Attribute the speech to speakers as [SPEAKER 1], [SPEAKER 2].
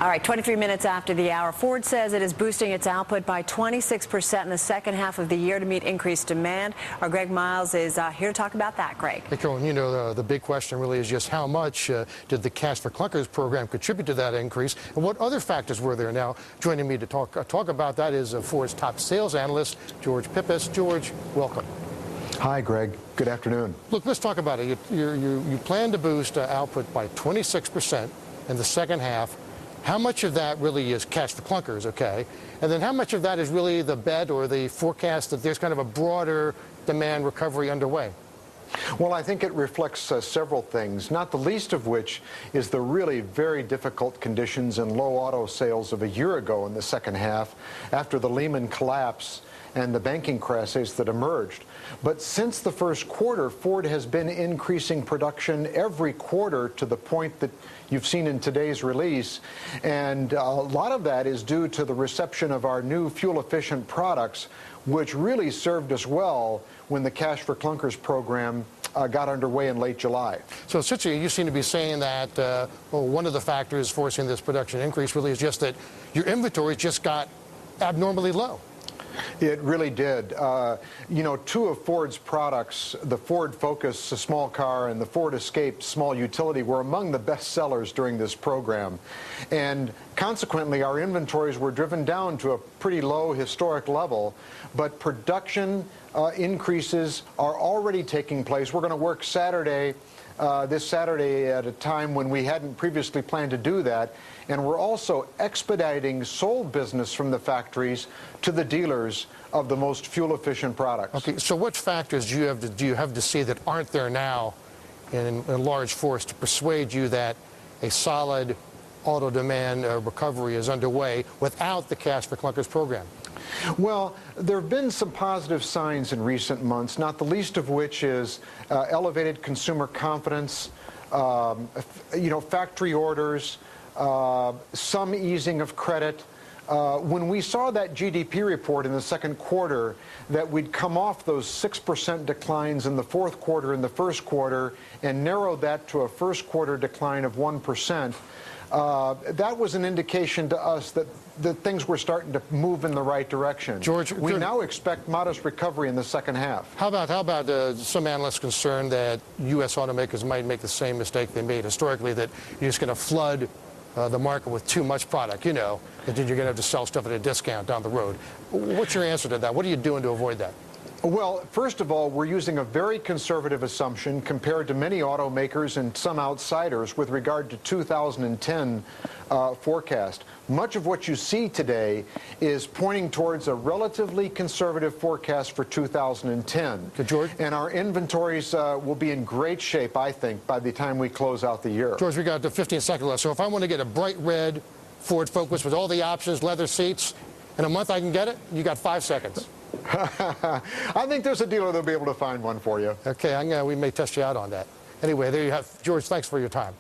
[SPEAKER 1] All right, 23 minutes after the hour, Ford says it is boosting its output by 26% in the second half of the year to meet increased demand. Our Greg Miles is here to talk about that. Greg.
[SPEAKER 2] Hey, Carolyn, you know, the big question really is just how much did the Cash for Clunkers program contribute to that increase, and what other factors were there? Now, joining me to talk about that is Ford's top sales analyst, George Pipas. George, welcome.
[SPEAKER 3] Hi, Greg. Good afternoon.
[SPEAKER 2] Look, let's talk about it. You plan to boost output by 26% in the second half. How much of that really is Cash for Clunkers, okay? And then how much of that is really the bet or the forecast that there's kind of a broader demand recovery underway?
[SPEAKER 3] Well, I think it reflects several things, not the least of which is the really very difficult conditions and low auto sales of a year ago in the second half after the Lehman collapse and the banking crisis that emerged. But since the first quarter, Ford has been increasing production every quarter to the point that you've seen in today's release. And a lot of that is due to the reception of our new fuel-efficient products, which really served us well when the Cash for Clunkers program got underway in late July.
[SPEAKER 2] So essentially, you seem to be saying that well, one of the factors forcing this production increase really is just that your inventory just got abnormally low.
[SPEAKER 3] It really did. You know, two of Ford's products, the Ford Focus, a small car, and the Ford Escape, small utility, were among the best sellers during this program. And consequently, our inventories were driven down to a pretty low historic level. But production increases are already taking place. We're going to work this Saturday at a time when we hadn't previously planned to do that. And we're also expediting sold business from the factories to the dealers of the most fuel-efficient products.
[SPEAKER 2] Okay, so what factors do you have to see that aren't there now in large force to persuade you that a solid auto demand recovery is underway without the Cash for Clunkers program?
[SPEAKER 3] Well, there have been some positive signs in recent months, not the least of which is elevated consumer confidence, you know, factory orders, some easing of credit. When we saw that GDP report in the second quarter, that we'd come off those 6% declines in the fourth quarter and the first quarter and narrowed that to a first quarter decline of 1%, that was an indication to us that things were starting to move in the right direction.
[SPEAKER 2] George,
[SPEAKER 3] we now expect modest recovery in the second half.
[SPEAKER 2] How about some analysts concerned that U.S. automakers might make the same mistake they made historically, that you're just going to flood the market with too much product, you know, and then you're going to have to sell stuff at a discount down the road? What's your answer to that? What are you doing to avoid that?
[SPEAKER 3] Well, first of all, we're using a very conservative assumption compared to many automakers and some outsiders with regard to 2010 forecast. Much of what you see today is pointing towards a relatively conservative forecast for 2010.
[SPEAKER 2] Good, George.
[SPEAKER 3] And our inventories will be in great shape, I think, by the time we close out the year.
[SPEAKER 2] George, we got the 15 seconds left. So if I want to get a bright red Ford Focus with all the options, leather seats, in a month I can get it? You got 5 seconds.
[SPEAKER 3] I think there's a dealer that'll be able to find one for you.
[SPEAKER 2] Okay, we may test you out on that. Anyway, there you have. George, thanks for your time.